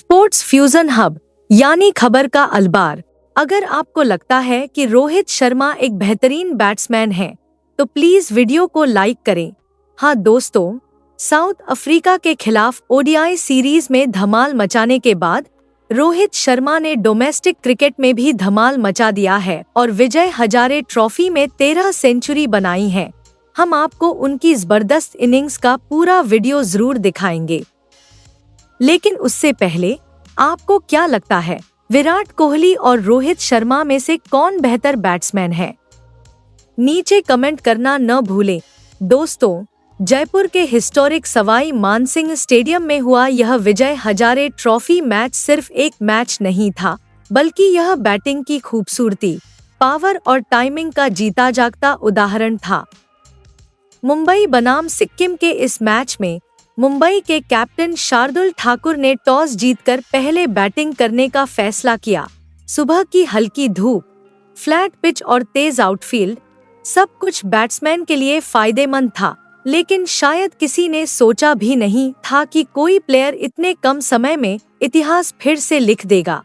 Sports fusion hub यानी खबर का अलबार। अगर आपको लगता है कि रोहित शर्मा एक बेहतरीन बैट्समैन है तो प्लीज वीडियो को लाइक करें। हाँ दोस्तों, साउथ अफ्रीका के खिलाफ ओडीआई सीरीज में धमाल मचाने के बाद रोहित शर्मा ने डोमेस्टिक क्रिकेट में भी धमाल मचा दिया है और विजय हजारे ट्रॉफी में 13 सेंचुरी बनाई है। हम आपको उनकी जबरदस्त इनिंग्स का पूरा वीडियो जरूर दिखाएंगे, लेकिन उससे पहले आपको क्या लगता है, विराट कोहली और रोहित शर्मा में से कौन बेहतर बैट्समैन है? नीचे कमेंट करना न भूलें। दोस्तों, जयपुर के हिस्टोरिक सवाई मानसिंह स्टेडियम में हुआ यह विजय हजारे ट्रॉफी मैच सिर्फ एक मैच नहीं था, बल्कि यह बैटिंग की खूबसूरती, पावर और टाइमिंग का जीता जागता उदाहरण था। मुंबई बनाम सिक्किम के इस मैच में मुंबई के कैप्टन शार्दुल ठाकुर ने टॉस जीतकर पहले बैटिंग करने का फैसला किया। सुबह की हल्की धूप, फ्लैट पिच और तेज आउटफील्ड, सब कुछ बैट्समैन के लिए फायदेमंद था, लेकिन शायद किसी ने सोचा भी नहीं था कि कोई प्लेयर इतने कम समय में इतिहास फिर से लिख देगा।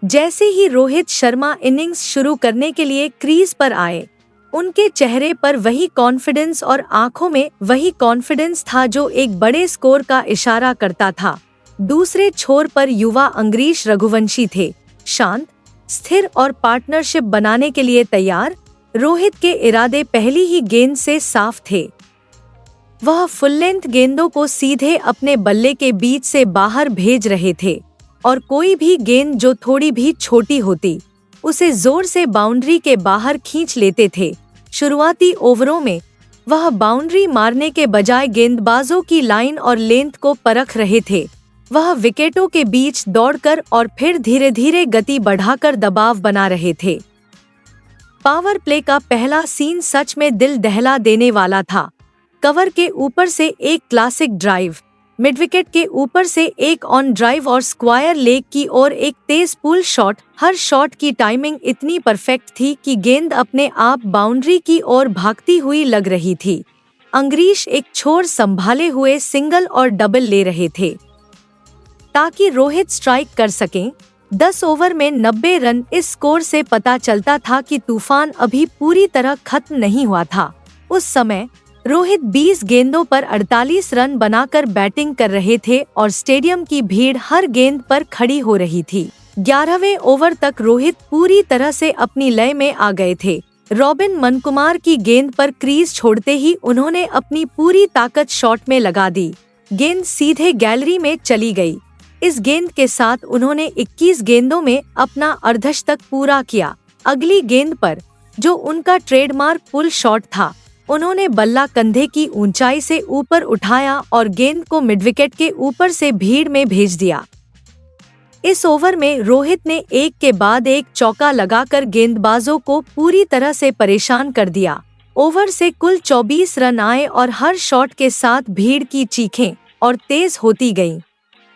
जैसे ही रोहित शर्मा इनिंग्स शुरू करने के लिए क्रीज पर आए, उनके चेहरे पर वही कॉन्फिडेंस और आंखों में वही कॉन्फिडेंस था जो एक बड़े स्कोर का इशारा करता था। दूसरे छोर पर युवा अंग्रीश रघुवंशी थे, शांत, स्थिर और पार्टनरशिप बनाने के लिए तैयार। रोहित के इरादे पहली ही गेंद से साफ थे। वह फुल लेंथ गेंदों को सीधे अपने बल्ले के बीच से बाहर भेज रहे थे और कोई भी गेंद जो थोड़ी भी छोटी होती, उसे जोर से बाउंड्री के बाहर खींच लेते थे। शुरुआती ओवरों में वह बाउंड्री मारने के बजाय गेंदबाजों की लाइन और लेंथ को परख रहे थे। वह विकेटों के बीच दौड़कर और फिर धीरे धीरे गति बढ़ाकर दबाव बना रहे थे। पावर प्ले का पहला सीन सच में दिल दहला देने वाला था। कवर के ऊपर से एक क्लासिक ड्राइव, मिडविकेट के ऊपर से एक ऑन ड्राइव और स्क्वायर लेग की ओर एक तेज पुल शॉट। हर शॉट की टाइमिंग इतनी परफेक्ट थी कि गेंद अपने आप बाउंड्री की ओर भागती हुई लग रही थी। अंग्रीश एक छोर संभाले हुए सिंगल और डबल ले रहे थे ताकि रोहित स्ट्राइक कर सकें। 10 ओवर में 90 रन। इस स्कोर से पता चलता था कि तूफान अभी पूरी तरह खत्म नहीं हुआ था। उस समय रोहित 20 गेंदों पर 48 रन बनाकर बैटिंग कर रहे थे और स्टेडियम की भीड़ हर गेंद पर खड़ी हो रही थी। 11वें ओवर तक रोहित पूरी तरह से अपनी लय में आ गए थे। रॉबिन मनकुमार की गेंद पर क्रीज छोड़ते ही उन्होंने अपनी पूरी ताकत शॉट में लगा दी। गेंद सीधे गैलरी में चली गई। इस गेंद के साथ उन्होंने 21 गेंदों में अपना अर्धशतक पूरा किया। अगली गेंद पर, जो उनका ट्रेडमार्क पुल शॉट था, उन्होंने बल्ला कंधे की ऊंचाई से ऊपर उठाया और गेंद को मिडविकेट के ऊपर से भीड़ में भेज दिया। इस ओवर में रोहित ने एक के बाद एक चौका लगाकर गेंदबाजों को पूरी तरह से परेशान कर दिया। ओवर से कुल 24 रन आए और हर शॉट के साथ भीड़ की चीखें और तेज होती गईं।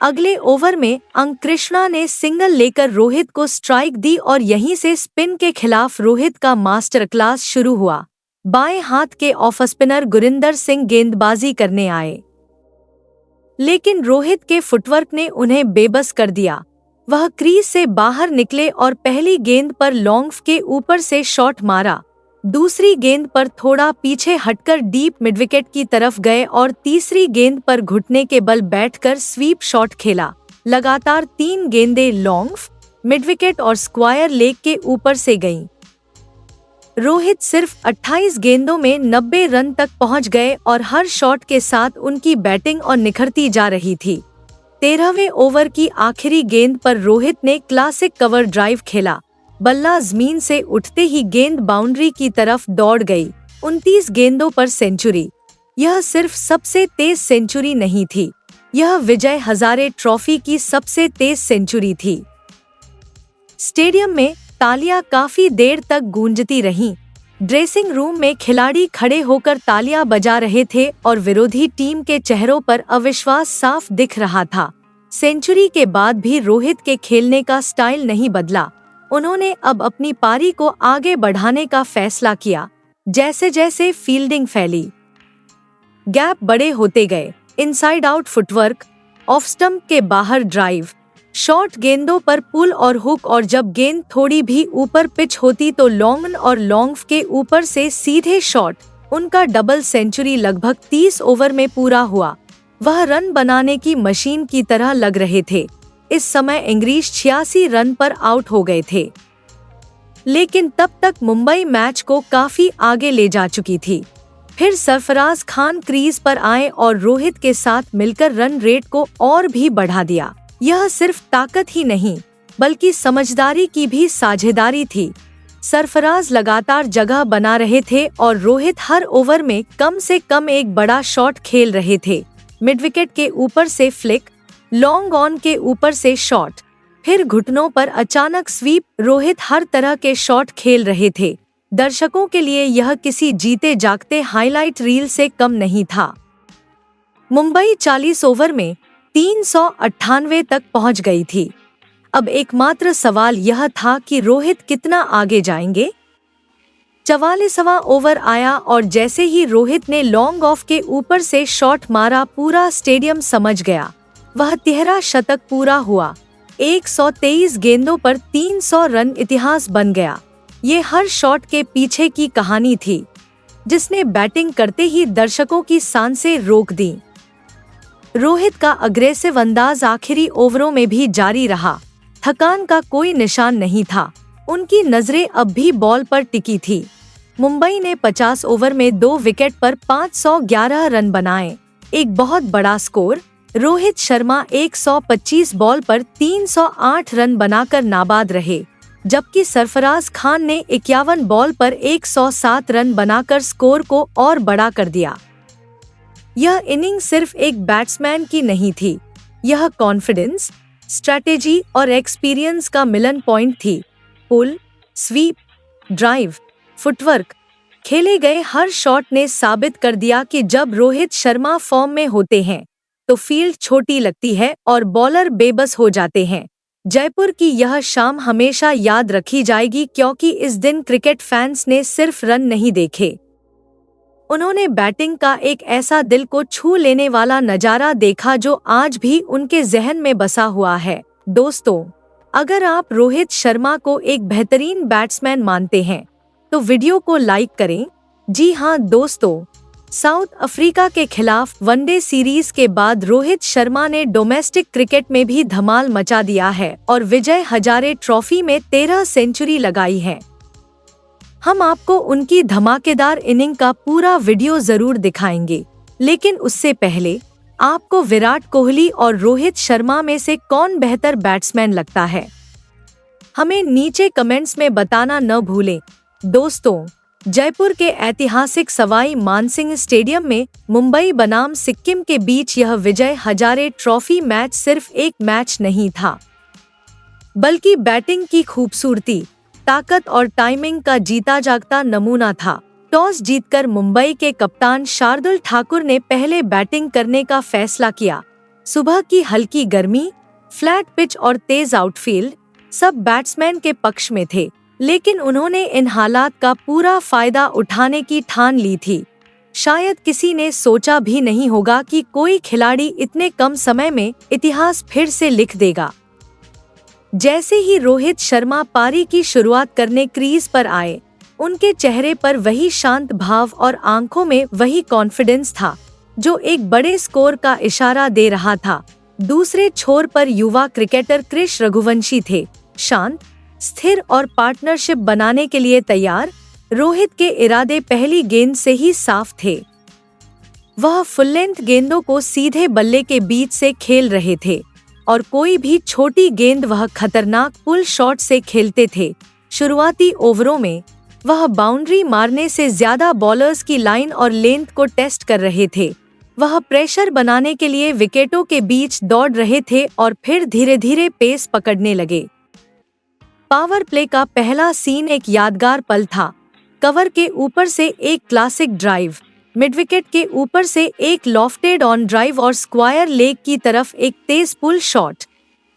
अगले ओवर में अंकृष्णा ने सिंगल लेकर रोहित को स्ट्राइक दी और यहीं से स्पिन के खिलाफ रोहित का मास्टर क्लास शुरू हुआ। बाएं हाथ के ऑफ स्पिनर गुरिंदर सिंह गेंदबाजी करने आए, लेकिन रोहित के फुटवर्क ने उन्हें बेबस कर दिया। वह क्रीज से बाहर निकले और पहली गेंद पर लॉन्ग के ऊपर से शॉट मारा। दूसरी गेंद पर थोड़ा पीछे हटकर डीप मिडविकेट की तरफ गए और तीसरी गेंद पर घुटने के बल बैठकर स्वीप शॉट खेला। लगातार 3 गेंदें लॉन्ग, मिडविकेट और स्क्वायर लेग के ऊपर से गईं। रोहित सिर्फ 28 गेंदों में 90 रन तक पहुंच गए और हर शॉट के साथ उनकी बैटिंग और निखरती जा रही थी। 13वें ओवर की आखिरी गेंद पर रोहित ने क्लासिक कवर ड्राइव खेला। बल्ला जमीन से उठते ही गेंद बाउंड्री की तरफ दौड़ गई। 29 गेंदों पर सेंचुरी। यह सिर्फ सबसे तेज सेंचुरी नहीं थी, यह विजय हजारे ट्रॉफी की सबसे तेज सेंचुरी थी। स्टेडियम में तालियां काफी देर तक गूंजती रहीं। ड्रेसिंग रूम में खिलाड़ी खड़े होकर तालियां बजा रहे थे और विरोधी टीम के चेहरों पर अविश्वास साफ दिख रहा था। सेंचुरी के बाद भी रोहित के खेलने का स्टाइल नहीं बदला। उन्होंने अब अपनी पारी को आगे बढ़ाने का फैसला किया। जैसे जैसे फील्डिंग फैली, गैप बड़े होते गए। Inside out footwork, off stump के बाहर ड्राइव, शॉर्ट गेंदों पर पुल और हुक, और जब गेंद थोड़ी भी ऊपर पिच होती तो लॉन्गन और लॉन्ग के ऊपर से सीधे शॉट। उनका डबल सेंचुरी लगभग 30 ओवर में पूरा हुआ। वह रन बनाने की मशीन की तरह लग रहे थे। इस समय इंग्लिश 86 रन पर आउट हो गए थे, लेकिन तब तक मुंबई मैच को काफी आगे ले जा चुकी थी। फिर सरफराज खान क्रीज पर आए और रोहित के साथ मिलकर रन रेट को और भी बढ़ा दिया। यह सिर्फ ताकत ही नहीं बल्कि समझदारी की भी साझेदारी थी। सरफराज लगातार जगह बना रहे थे और रोहित हर ओवर में कम से कम एक बड़ा शॉट खेल रहे थे। मिड विकेट के ऊपर से फ्लिक, लॉन्ग ऑन के ऊपर से शॉट, फिर घुटनों पर अचानक स्वीप। रोहित हर तरह के शॉट खेल रहे थे। दर्शकों के लिए यह किसी जीते जागते हाईलाइट रील से कम नहीं था। मुंबई 40 ओवर में 398 तक पहुंच गई थी। अब एकमात्र सवाल यह था कि रोहित कितना आगे जाएंगे। 44वां ओवर आया और जैसे ही रोहित ने लॉन्ग ऑफ के ऊपर से शॉट मारा, पूरा स्टेडियम समझ गया। वह तिहरा शतक पूरा हुआ। 123 गेंदों पर 300 रन इतिहास बन गया। ये हर शॉट के पीछे की कहानी थी, जिसने बैटिंग करते ही दर्शकों की सांसें रोक दी। रोहित का अग्रेसिव अंदाज आखिरी ओवरों में भी जारी रहा। थकान का कोई निशान नहीं था। उनकी नजरें अब भी बॉल पर टिकी थी। मुंबई ने 50 ओवर में 2 विकेट पर 511 रन बनाए, एक बहुत बड़ा स्कोर। रोहित शर्मा 125 बॉल पर 308 रन बनाकर नाबाद रहे, जबकि सरफराज खान ने 51 बॉल पर 107 रन बनाकर स्कोर को और बड़ा कर दिया। यह इनिंग सिर्फ एक बैट्समैन की नहीं थी, यह कॉन्फिडेंस, स्ट्रैटेजी और एक्सपीरियंस का मिलन पॉइंट थी। पुल, स्वीप, ड्राइव, फुटवर्क, खेले गए हर शॉट ने साबित कर दिया कि जब रोहित शर्मा फॉर्म में होते हैं तो फील्ड छोटी लगती है और बॉलर बेबस हो जाते हैं। जयपुर की यह शाम हमेशा याद रखी जाएगी, क्योंकि इस दिन क्रिकेट फैंस ने सिर्फ रन नहीं देखे, उन्होंने बैटिंग का एक ऐसा दिल को छू लेने वाला नजारा देखा जो आज भी उनके जहन में बसा हुआ है। दोस्तों, अगर आप रोहित शर्मा को एक बेहतरीन बैट्समैन मानते हैं तो वीडियो को लाइक करें। जी हां दोस्तों, साउथ अफ्रीका के खिलाफ वनडे सीरीज के बाद रोहित शर्मा ने डोमेस्टिक क्रिकेट में भी धमाल मचा दिया है और विजय हजारे ट्रॉफी में 13 सेंचुरी लगाई है। हम आपको उनकी धमाकेदार इनिंग का पूरा वीडियो जरूर दिखाएंगे, लेकिन उससे पहले आपको विराट कोहली और रोहित शर्मा में से कौन बेहतर बैट्समैन लगता है, हमें नीचे कमेंट्स में बताना न भूलें। दोस्तों, जयपुर के ऐतिहासिक सवाई मानसिंह स्टेडियम में मुंबई बनाम सिक्किम के बीच यह विजय हजारे ट्रॉफी मैच सिर्फ एक मैच नहीं था, बल्कि बैटिंग की खूबसूरती, ताकत और टाइमिंग का जीता जागता नमूना था। टॉस जीतकर मुंबई के कप्तान शार्दुल ठाकुर ने पहले बैटिंग करने का फैसला किया। सुबह की हल्की गर्मी, फ्लैट पिच और तेज आउटफील्ड सब बैट्समैन के पक्ष में थे, लेकिन उन्होंने इन हालात का पूरा फायदा उठाने की ठान ली थी। शायद किसी ने सोचा भी नहीं होगा कि कोई खिलाड़ी इतने कम समय में इतिहास फिर से लिख देगा। जैसे ही रोहित शर्मा पारी की शुरुआत करने क्रीज पर आए, उनके चेहरे पर वही शांत भाव और आंखों में वही कॉन्फिडेंस था जो एक बड़े स्कोर का इशारा दे रहा था। दूसरे छोर पर युवा क्रिकेटर कृष रघुवंशी थे, शांत, स्थिर और पार्टनरशिप बनाने के लिए तैयार। रोहित के इरादे पहली गेंद से ही साफ थे। वह फुल लेंथ गेंदों को सीधे बल्ले के बीच से खेल रहे थे और कोई भी छोटी गेंद वह खतरनाक पुल शॉट से खेलते थे। शुरुआती ओवरों में वह बाउंड्री मारने से ज्यादा बॉलर्स की लाइन और लेंथ को टेस्ट कर रहे थे। वह प्रेशर बनाने के लिए विकेटों के बीच दौड़ रहे थे और फिर धीरे धीरे पेस पकड़ने लगे। पावर प्ले का पहला सीन एक यादगार पल था। कवर के ऊपर से एक क्लासिक ड्राइव, मिड विकेट के ऊपर से एक लॉफ्टेड ऑन ड्राइव और स्क्वायर लेग की तरफ एक तेज पुल शॉट।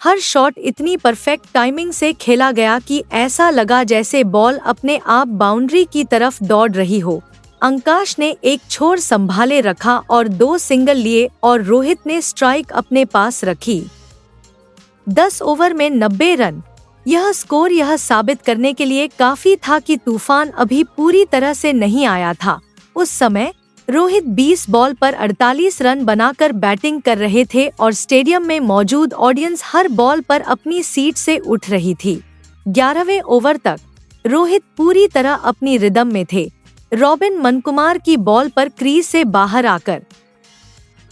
हर शॉट इतनी परफेक्ट टाइमिंग से खेला गया कि ऐसा लगा जैसे बॉल अपने आप बाउंड्री की तरफ दौड़ रही हो। अंकाश ने एक छोर संभाले रखा और 2 सिंगल लिए और रोहित ने स्ट्राइक अपने पास रखी। 10 ओवर में 90 रन। यह स्कोर यह साबित करने के लिए काफी था कि तूफान अभी पूरी तरह से नहीं आया था। उस समय रोहित 20 बॉल पर 48 रन बनाकर बैटिंग कर रहे थे और स्टेडियम में मौजूद ऑडियंस हर बॉल पर अपनी सीट से उठ रही थी। 11वें ओवर तक रोहित पूरी तरह अपनी रिदम में थे। रॉबिन मनकुमार की बॉल पर क्रीज से बाहर आकर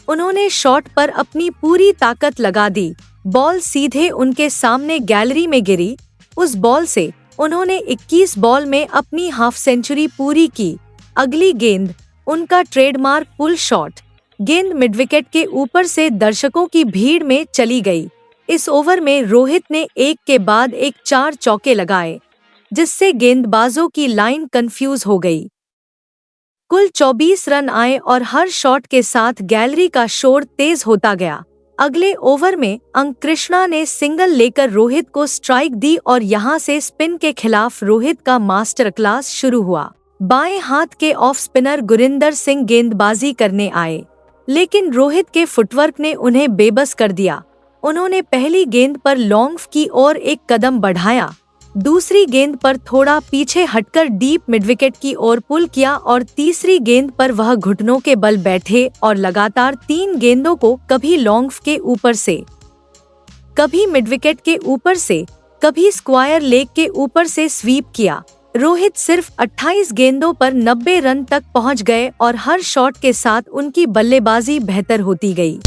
उन्होंने शॉट पर अपनी पूरी ताकत लगा दी। बॉल सीधे उनके सामने गैलरी में गिरी। उस बॉल से उन्होंने 21 बॉल में अपनी हाफ सेंचुरी पूरी की। अगली गेंद उनका ट्रेडमार्क पुल शॉट। गेंद मिडविकेट के ऊपर से दर्शकों की भीड़ में चली गई। इस ओवर में रोहित ने एक के बाद एक 4 चौके लगाए, जिससे गेंदबाजों की लाइन कंफ्यूज हो गई। कुल 24 रन आए और हर शॉट के साथ गैलरी का शोर तेज होता गया। अगले ओवर में अंक कृष्णा ने सिंगल लेकर रोहित को स्ट्राइक दी और यहां से स्पिन के खिलाफ रोहित का मास्टर क्लास शुरू हुआ। बाएं हाथ के ऑफ स्पिनर गुरिंदर सिंह गेंदबाजी करने आए, लेकिन रोहित के फुटवर्क ने उन्हें बेबस कर दिया। उन्होंने पहली गेंद पर लॉन्ग की ओर एक कदम बढ़ाया, दूसरी गेंद पर थोड़ा पीछे हटकर डीप मिडविकेट की ओर पुल किया और तीसरी गेंद पर वह घुटनों के बल बैठे और लगातार 3 गेंदों को कभी लॉन्ग के ऊपर से, कभी मिडविकेट के ऊपर से, कभी स्क्वायर लेग के ऊपर से स्वीप किया। रोहित सिर्फ 28 गेंदों पर 90 रन तक पहुंच गए और हर शॉट के साथ उनकी बल्लेबाजी बेहतर होती गई।